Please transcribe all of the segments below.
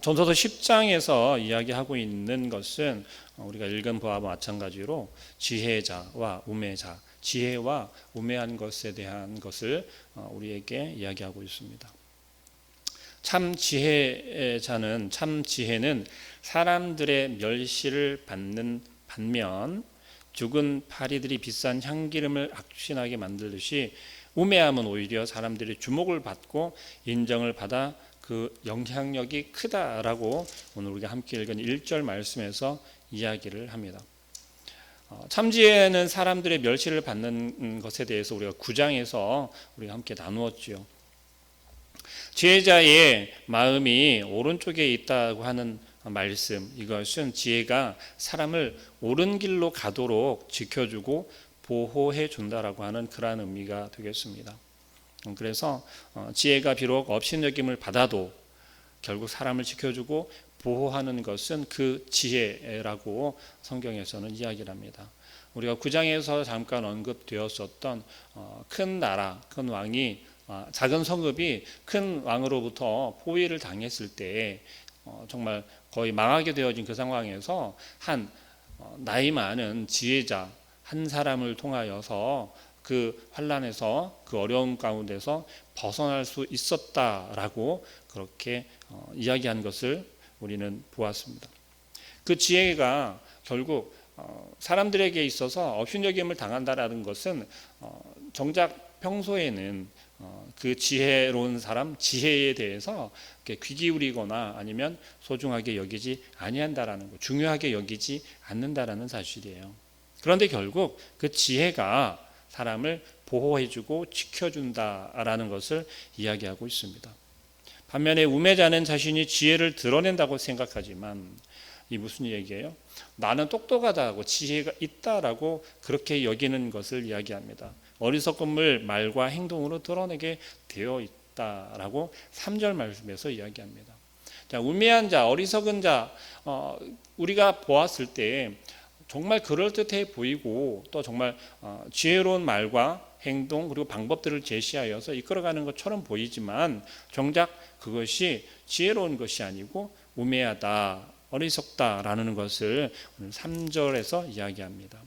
전서서 10장에서 이야기하고 있는 것은 우리가 읽은 바와 마찬가지로 지혜자와 우매자, 지혜와 우매한 것에 대한 것을 우리에게 이야기하고 있습니다. 참 지혜는 사람들의 멸시를 받는 반면 죽은 파리들이 비싼 향기름을 악취나게 만들듯이 우매함은 오히려 사람들이 주목을 받고 인정을 받아 그 영향력이 크다라고 오늘 우리가 함께 읽은 1절 말씀에서 이야기를 합니다. 참지혜는 사람들의 멸시를 받는 것에 대해서 우리가 9장에서 우리가 함께 나누었지요. 지혜자의 마음이 오른쪽에 있다고 하는 말씀, 이것은 지혜가 사람을 옳은 길로 가도록 지켜주고 보호해 준다라고 하는 그러한 의미가 되겠습니다. 그래서 지혜가 비록 업신여김을 받아도 결국 사람을 지켜주고 보호하는 것은 그 지혜라고 성경에서는 이야기를 합니다. 우리가 9장에서 잠깐 언급되었었던 큰 나라, 큰 왕이 작은 성읍이 큰 왕으로부터 포위를 당했을 때 정말 거의 망하게 되어진 그 상황에서 한 나이 많은 지혜자 한 사람을 통하여서 그 환난에서 그 어려운 가운데서 벗어날 수 있었다라고 그렇게 이야기한 것을 우리는 보았습니다. 그 지혜가 결국 사람들에게 있어서 업신여김을 당한다라는 것은 정작 평소에는 그 지혜로운 사람, 지혜에 대해서 귀 기울이거나 아니면 소중하게 여기지 아니한다라는 것, 중요하게 여기지 않는다라는 사실이에요. 그런데 결국 그 지혜가 사람을 보호해주고 지켜준다라는 것을 이야기하고 있습니다. 반면에 우매자는 자신이 지혜를 드러낸다고 생각하지만 이 무슨 얘기예요? 나는 똑똑하다고 지혜가 있다라고 그렇게 여기는 것을 이야기합니다. 어리석음을 말과 행동으로 드러내게 되어 있다라고 3절 말씀에서 이야기합니다. 자, 우매한 자, 어리석은 자, 우리가 보았을 때 정말 그럴듯해 보이고 또 정말 지혜로운 말과 행동 그리고 방법들을 제시하여서 이끌어가는 것처럼 보이지만 정작 그것이 지혜로운 것이 아니고 우매하다, 어리석다라는 것을 오늘 3절에서 이야기합니다.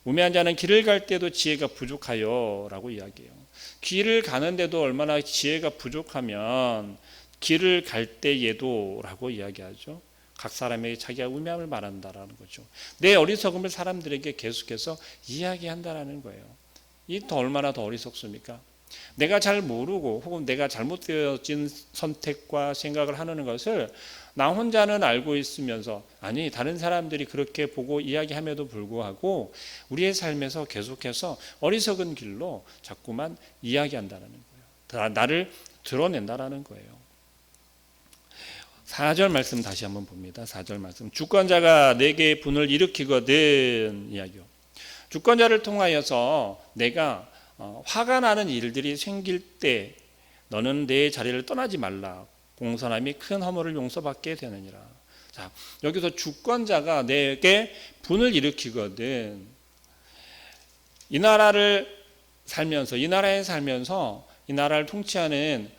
우매한 자는 길을 갈 때도 지혜가 부족하여 라고 이야기해요. 길을 가는데도 얼마나 지혜가 부족하면 길을 갈 때에도 라고 이야기하죠. 각 사람에게 자기가 우매함을 말한다라는 거죠. 내 어리석음을 사람들에게 계속해서 이야기한다라는 거예요. 이 더 얼마나 더 어리석습니까? 내가 잘 모르고 혹은 내가 잘못되어진 선택과 생각을 하는 것을 나 혼자는 알고 있으면서 아니 다른 사람들이 그렇게 보고 이야기함에도 불구하고 우리의 삶에서 계속해서 어리석은 길로 자꾸만 이야기한다는 거예요. 나를 드러낸다라는 거예요. 4절 말씀 다시 한번 봅니다. 4절 말씀. 주권자가 내게 분을 일으키거든 이야기요. 주권자를 통하여서 내가 화가 나는 일들이 생길 때 너는 내 자리를 떠나지 말라. 공손함이 큰 허물을 용서받게 되느니라. 자, 여기서 주권자가 내게 분을 일으키거든. 이 나라에 살면서 이 나라를 통치하는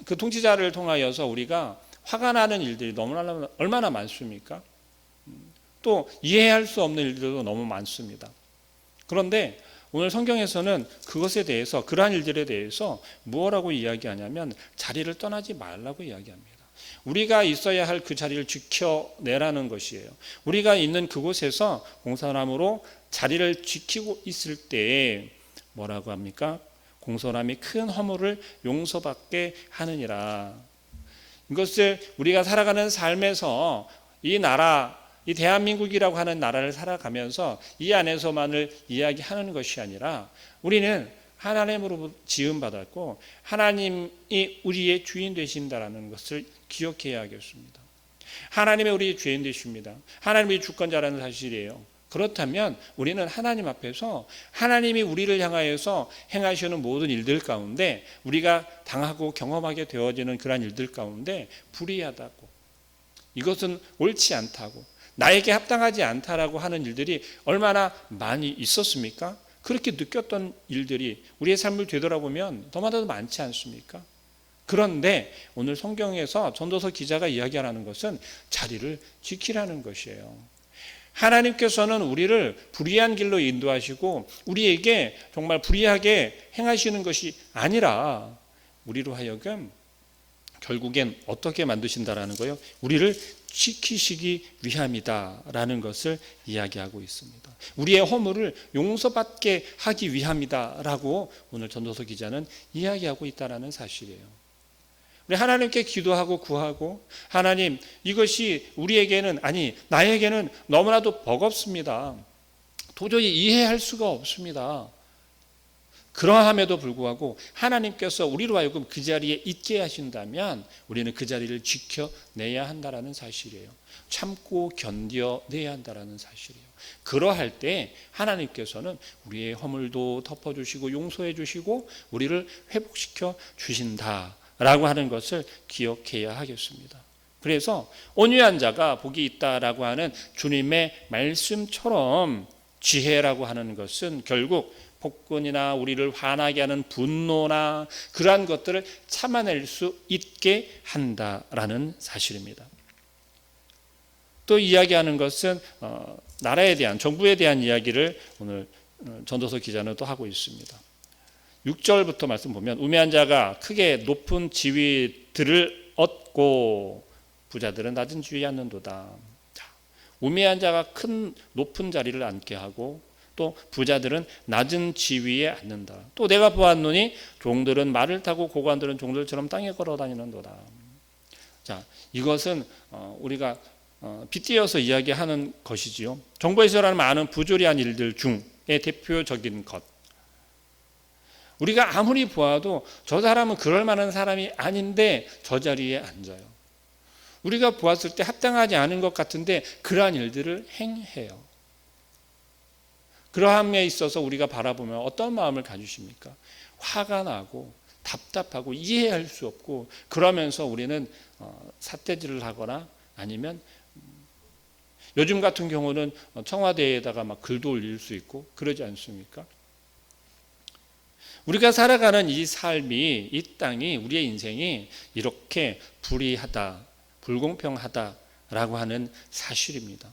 그 통치자를 통하여서 우리가 화가 나는 일들이 너무나 얼마나 많습니까? 또 이해할 수 없는 일들도 너무 많습니다. 그런데 오늘 성경에서는 그것에 대해서 그러한 일들에 대해서 무엇라고 이야기하냐면 자리를 떠나지 말라고 이야기합니다. 우리가 있어야 할 그 자리를 지켜내라는 것이에요. 우리가 있는 그곳에서 공손함으로 자리를 지키고 있을 때 뭐라고 합니까? 공손함이 큰 허물을 용서받게 하느니라. 이것을 우리가 살아가는 삶에서 이 나라, 이 대한민국이라고 하는 나라를 살아가면서 이 안에서만을 이야기하는 것이 아니라 우리는 하나님으로 지음받았고 하나님이 우리의 주인 되신다라는 것을 기억해야겠습니다. 하나님이 우리의 주인 되십니다. 하나님이 주권자라는 사실이에요. 그렇다면 우리는 하나님 앞에서 하나님이 우리를 향하여서 행하시는 모든 일들 가운데 우리가 당하고 경험하게 되어지는 그러한 일들 가운데 불의하다고, 이것은 옳지 않다고, 나에게 합당하지 않다라고 하는 일들이 얼마나 많이 있었습니까? 그렇게 느꼈던 일들이 우리의 삶을 되돌아보면 더마다 많지 않습니까? 그런데 오늘 성경에서 전도서 기자가 이야기하는 것은 자리를 지키라는 것이에요. 하나님께서는 우리를 불의한 길로 인도하시고 우리에게 정말 불의하게 행하시는 것이 아니라 우리로 하여금 결국엔 어떻게 만드신다라는 거예요? 우리를 지키시기 위함이다라는 것을 이야기하고 있습니다. 우리의 허물을 용서받게 하기 위함이다라고 오늘 전도서 기자는 이야기하고 있다라는 사실이에요. 우리 하나님께 기도하고 구하고 하나님 이것이 우리에게는 아니 나에게는 너무나도 버겁습니다. 도저히 이해할 수가 없습니다. 그러함에도 불구하고 하나님께서 우리로 하여금 그 자리에 있게 하신다면 우리는 그 자리를 지켜내야 한다는 사실이에요. 참고 견뎌내야 한다는 사실이에요. 그러할 때 하나님께서는 우리의 허물도 덮어주시고 용서해 주시고 우리를 회복시켜 주신다라고 하는 것을 기억해야 하겠습니다. 그래서 온유한 자가 복이 있다라고 하는 주님의 말씀처럼 지혜라고 하는 것은 결국 폭군이나 우리를 화나게 하는 분노나 그러한 것들을 참아낼 수 있게 한다라는 사실입니다. 또 이야기하는 것은 나라에 대한 정부에 대한 이야기를 오늘 전도서 기자는 또 하고 있습니다. 6절부터 말씀 보면 우매한 자가 크게 높은 지위들을 얻고 부자들은 낮은 지위에 앉는도다. 우매한 자가 큰 높은 자리를 앉게 하고 또 부자들은 낮은 지위에 앉는다. 또 내가 보았노니 종들은 말을 타고 고관들은 종들처럼 땅에 걸어 다니는도다. 자, 이것은 우리가 빗대어서 이야기하는 것이지요. 정부에서 일어나는 많은 부조리한 일들 중에 대표적인 것. 우리가 아무리 보아도 저 사람은 그럴 만한 사람이 아닌데 저 자리에 앉아요. 우리가 보았을 때 합당하지 않은 것 같은데 그러한 일들을 행해요. 그러함에 있어서 우리가 바라보면 어떤 마음을 가지십니까? 화가 나고 답답하고 이해할 수 없고 그러면서 우리는 삿대질을 하거나 아니면 요즘 같은 경우는 청와대에다가 막 글도 올릴 수 있고 그러지 않습니까? 우리가 살아가는 이 삶이 이 땅이 우리의 인생이 이렇게 불의하다 불공평하다라고 하는 사실입니다.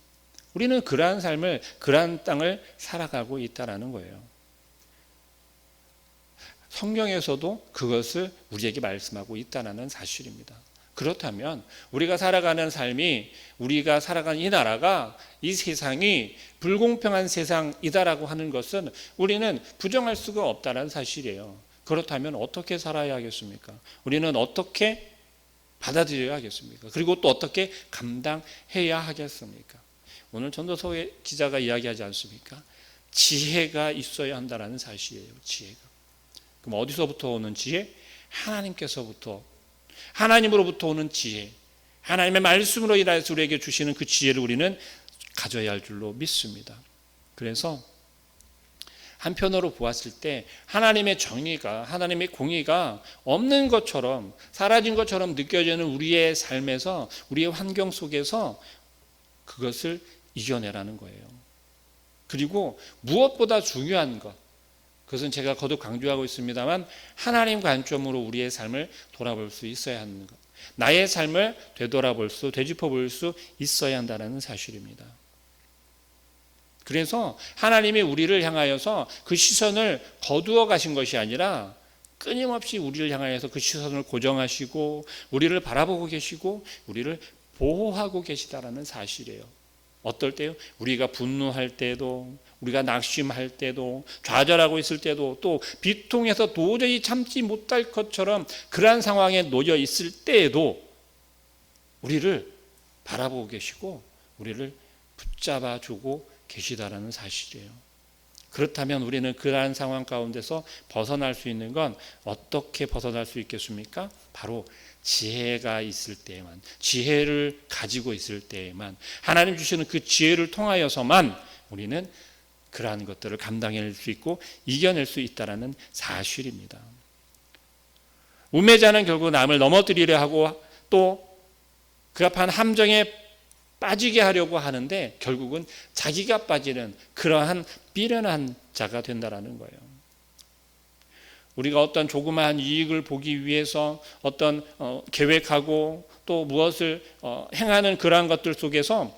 우리는 그러한 삶을 그러한 땅을 살아가고 있다라는 거예요. 성경에서도 그것을 우리에게 말씀하고 있다는 사실입니다. 그렇다면 우리가 살아가는 삶이 우리가 살아가는 이 나라가 이 세상이 불공평한 세상이다라고 하는 것은 우리는 부정할 수가 없다는 사실이에요. 그렇다면 어떻게 살아야 하겠습니까? 우리는 어떻게 받아들여야 하겠습니까? 그리고 또 어떻게 감당해야 하겠습니까? 오늘 전도서 기자가 이야기하지 않습니까? 지혜가 있어야 한다는 사실이에요. 지혜가. 그럼 어디서부터 오는 지혜? 하나님께서부터 하나님으로부터 오는 지혜, 하나님의 말씀으로 인하여서 우리에게 주시는 그 지혜를 우리는 가져야 할 줄로 믿습니다. 그래서 한편으로 보았을 때 하나님의 정의가 하나님의 공의가 없는 것처럼 사라진 것처럼 느껴지는 우리의 삶에서 우리의 환경 속에서 그것을 이겨내라는 거예요. 그리고 무엇보다 중요한 것, 그것은 제가 거듭 강조하고 있습니다만 하나님 관점으로 우리의 삶을 돌아볼 수 있어야 하는 것, 나의 삶을 되짚어볼 수 있어야 한다는 사실입니다. 그래서 하나님이 우리를 향하여서 그 시선을 거두어 가신 것이 아니라 끊임없이 우리를 향하여서 그 시선을 고정하시고 우리를 바라보고 계시고 우리를 보호하고 계시다라는 사실이에요. 어떨 때요? 우리가 분노할 때도, 우리가 낙심할 때도, 좌절하고 있을 때도, 또 비통해서 도저히 참지 못할 것처럼 그러한 상황에 놓여 있을 때에도 우리를 바라보고 계시고 우리를 붙잡아 주고 계시다라는 사실이에요. 그렇다면 우리는 그러한 상황 가운데서 벗어날 수 있는 건 어떻게 벗어날 수 있겠습니까? 바로 지혜가 있을 때에만, 지혜를 가지고 있을 때에만, 하나님 주시는 그 지혜를 통하여서만 우리는 그러한 것들을 감당해낼 수 있고 이겨낼 수 있다는 사실입니다. 우매자는 결국 남을 넘어뜨리려 하고 또 그 앞한 함정에 빠지게 하려고 하는데 결국은 자기가 빠지는 그러한 미련한 자가 된다라는 거예요. 우리가 어떤 조그마한 이익을 보기 위해서 어떤 계획하고 또 무엇을 행하는 그러한 것들 속에서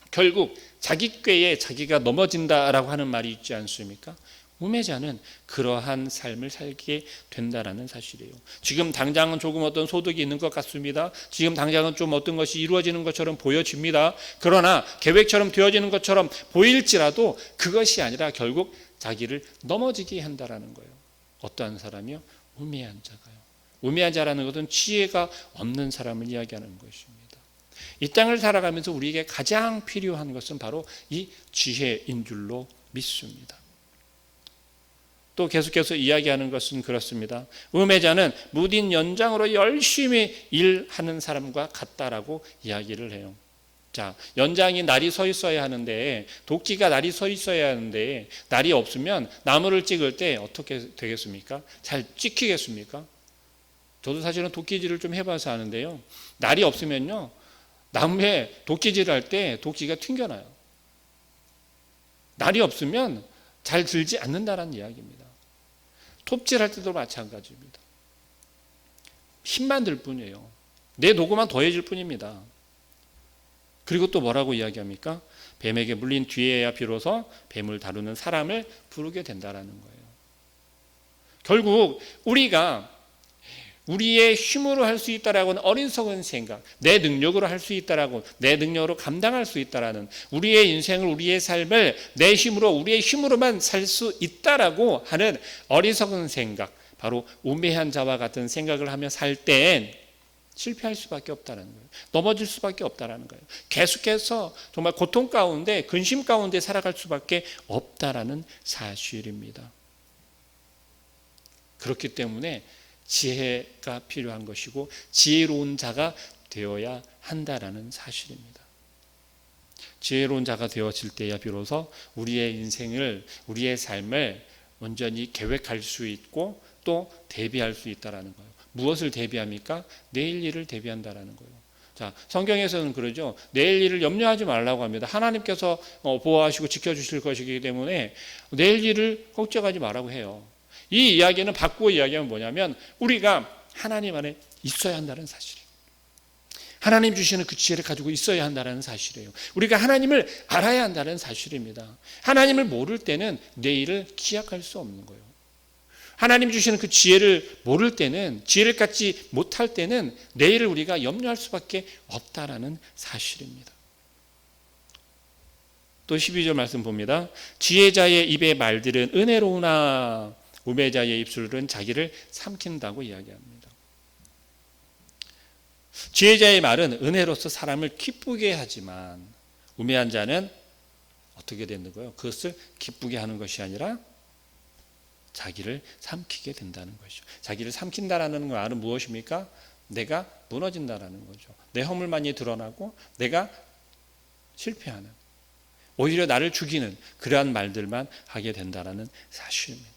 결국 자기 꾀에 자기가 넘어진다라고 하는 말이 있지 않습니까? 우매자는 그러한 삶을 살게 된다라는 사실이에요. 지금 당장은 조금 어떤 소득이 있는 것 같습니다. 지금 당장은 좀 어떤 것이 이루어지는 것처럼 보여집니다. 그러나 계획처럼 되어지는 것처럼 보일지라도 그것이 아니라 결국 자기를 넘어지게 한다라는 거예요. 어떠한 사람이요? 우매한 자가요. 우매한 자라는 것은 지혜가 없는 사람을 이야기하는 것입니다. 이 땅을 살아가면서 우리에게 가장 필요한 것은 바로 이 지혜인 줄로 믿습니다. 또 계속해서 이야기하는 것은 그렇습니다. 우매자는 무딘 연장으로 열심히 일하는 사람과 같다라고 이야기를 해요. 자, 연장이 날이 서 있어야 하는데, 도끼가 날이 서 있어야 하는데 날이 없으면 나무를 찍을 때 어떻게 되겠습니까? 잘 찍히겠습니까? 저도 사실은 도끼질을 좀 해봐서 아는데요, 날이 없으면요 나무에 도끼질을 할 때 도끼가 튕겨나요. 날이 없으면 잘 들지 않는다는 이야기입니다. 톱질할 때도 마찬가지입니다. 힘만 들 뿐이에요. 내 노고만 더해질 뿐입니다. 그리고 또 뭐라고 이야기합니까? 뱀에게 물린 뒤에야 비로소 뱀을 다루는 사람을 부르게 된다라는 거예요. 결국 우리가 우리의 힘으로 할 수 있다라고 하는 어리석은 생각, 내 능력으로 할 수 있다라고, 내 능력으로 감당할 수 있다라는, 우리의 인생을, 우리의 삶을 내 힘으로, 우리의 힘으로만 살 수 있다라고 하는 어리석은 생각, 바로 우매한 자와 같은 생각을 하며 살 땐 실패할 수밖에 없다는 거예요. 넘어질 수밖에 없다는 거예요. 계속해서 정말 고통 가운데, 근심 가운데 살아갈 수밖에 없다라는 사실입니다. 그렇기 때문에 지혜가 필요한 것이고 지혜로운 자가 되어야 한다라는 사실입니다. 지혜로운 자가 되어질 때야 비로소 우리의 인생을, 우리의 삶을 온전히 계획할 수 있고 또 대비할 수 있다라는 거예요. 무엇을 대비합니까? 내일 일을 대비한다라는 거예요. 자, 성경에서는 그러죠. 내일 일을 염려하지 말라고 합니다. 하나님께서 보호하시고 지켜주실 것이기 때문에 내일 일을 걱정하지 말라고 해요. 이 이야기는 바꾸어 이야기하면 뭐냐면 우리가 하나님 안에 있어야 한다는 사실이에요. 하나님 주시는 그 지혜를 가지고 있어야 한다는 사실이에요. 우리가 하나님을 알아야 한다는 사실입니다. 하나님을 모를 때는 내일을 기약할 수 없는 거예요. 하나님 주시는 그 지혜를 모를 때는, 지혜를 갖지 못할 때는 내일을 우리가 염려할 수밖에 없다라는 사실입니다. 또 12절 말씀 봅니다. 지혜자의 입의 말들은 은혜로우나 우매자의 입술은 자기를 삼킨다고 이야기합니다. 지혜자의 말은 은혜로서 사람을 기쁘게 하지만 우매한 자는 어떻게 되는 거예요? 그것을 기쁘게 하는 것이 아니라 자기를 삼키게 된다는 것이죠. 자기를 삼킨다라는 말은 무엇입니까? 내가 무너진다라는 거죠. 내 허물만이 드러나고 내가 실패하는, 오히려 나를 죽이는 그러한 말들만 하게 된다라는 사실입니다.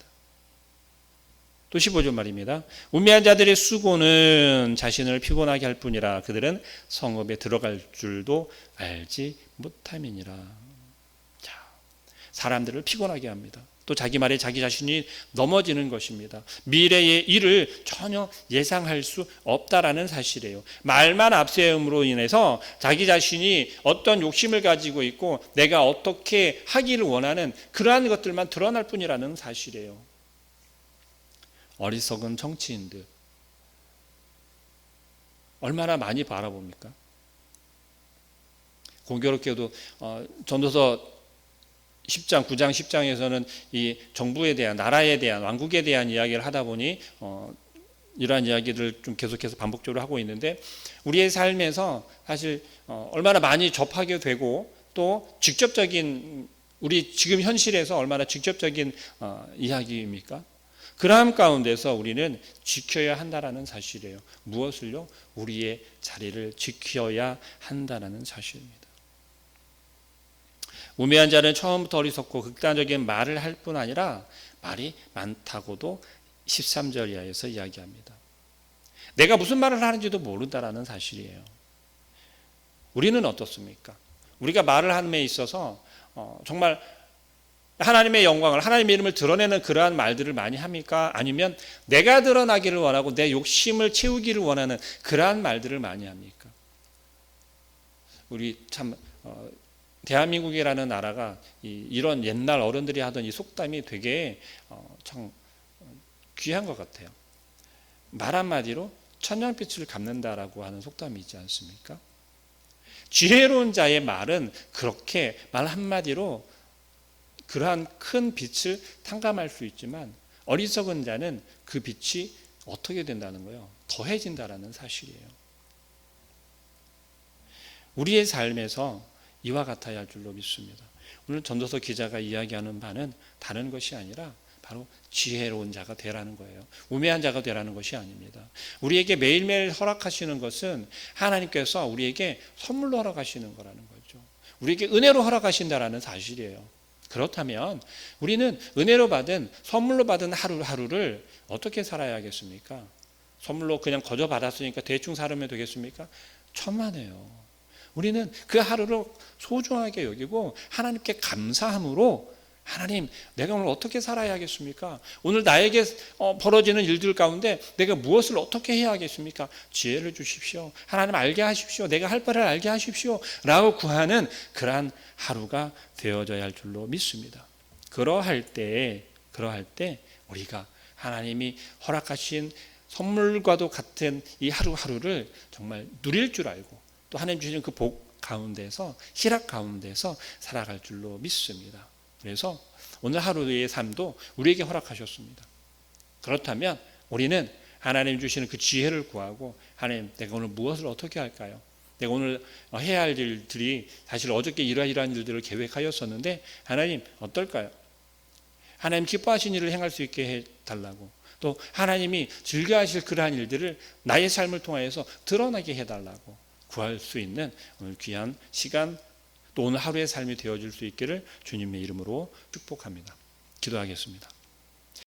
또 15절 말입니다. 우매한 자들의 수고는 자신을 피곤하게 할 뿐이라 그들은 성읍에 들어갈 줄도 알지 못함이니라. 자, 사람들을 피곤하게 합니다. 또 자기 말에 자기 자신이 넘어지는 것입니다. 미래의 일을 전혀 예상할 수 없다라는 사실이에요. 말만 앞세움으로 인해서 자기 자신이 어떤 욕심을 가지고 있고 내가 어떻게 하기를 원하는 그러한 것들만 드러날 뿐이라는 사실이에요. 어리석은 정치인들 얼마나 많이 바라봅니까? 공교롭게도 전도서 10장, 9장, 10장에서는 이 정부에 대한, 나라에 대한, 왕국에 대한 이야기를 하다 보니 이러한 이야기를 좀 계속해서 반복적으로 하고 있는데 우리의 삶에서 사실 얼마나 많이 접하게 되고 또 직접적인, 우리 지금 현실에서 얼마나 직접적인 이야기입니까? 그러한 가운데서 우리는 지켜야 한다는 사실이에요. 무엇을요? 우리의 자리를 지켜야 한다는 사실입니다. 우매한 자는 처음부터 어리석고 극단적인 말을 할 뿐 아니라 말이 많다고도 13절 이하에서 이야기합니다. 내가 무슨 말을 하는지도 모른다라는 사실이에요. 우리는 어떻습니까? 우리가 말을 하는 데 있어서 정말 하나님의 영광을, 하나님의 이름을 드러내는 그러한 말들을 많이 합니까? 아니면 내가 드러나기를 원하고 내 욕심을 채우기를 원하는 그러한 말들을 많이 합니까? 우리 참 대한민국이라는 나라가 이런 옛날 어른들이 하던 이 속담이 되게 참 귀한 것 같아요. 말 한마디로 천냥빛을 갚는다라고 하는 속담이 있지 않습니까? 지혜로운 자의 말은 그렇게 말 한마디로 그러한 큰 빛을 탕감할 수 있지만 어리석은 자는 그 빛이 어떻게 된다는 거예요? 더해진다라는 사실이에요. 우리의 삶에서 이와 같아야 할 줄로 믿습니다. 오늘 전도서 기자가 이야기하는 바는 다른 것이 아니라 바로 지혜로운 자가 되라는 거예요. 우매한 자가 되라는 것이 아닙니다. 우리에게 매일매일 허락하시는 것은 하나님께서 우리에게 선물로 허락하시는 거라는 거죠. 우리에게 은혜로 허락하신다라는 사실이에요. 그렇다면 우리는 은혜로 받은, 선물로 받은 하루하루를 어떻게 살아야겠습니까? 선물로 그냥 거저 받았으니까 대충 살면 되겠습니까? 천만에요. 우리는 그 하루를 소중하게 여기고 하나님께 감사함으로 하나님, 내가 오늘 어떻게 살아야 하겠습니까? 오늘 나에게 벌어지는 일들 가운데 내가 무엇을 어떻게 해야 하겠습니까? 지혜를 주십시오. 하나님 알게 하십시오. 내가 할 바를 알게 하십시오. 라고 구하는 그러한 하루가 되어져야 할 줄로 믿습니다. 그러할 때 우리가 하나님이 허락하신 선물과도 같은 이 하루하루를 정말 누릴 줄 알고 또 하나님 주시는 그 복 가운데서, 희락 가운데서 살아갈 줄로 믿습니다. 그래서 오늘 하루의 삶도 우리에게 허락하셨습니다. 그렇다면 우리는 하나님 주시는 그 지혜를 구하고, 하나님, 내가 오늘 무엇을 어떻게 할까요? 내가 오늘 해야 할 일들이 사실 어저께 이러한 일들을 계획하였었는데 하나님 어떨까요? 하나님 기뻐하신 일을 행할 수 있게 해달라고, 또 하나님이 즐겨하실 그러한 일들을 나의 삶을 통하여서 드러나게 해달라고 구할 수 있는 오늘 귀한 시간, 또 오늘 하루의 삶이 되어줄 수 있기를 주님의 이름으로 축복합니다. 기도하겠습니다.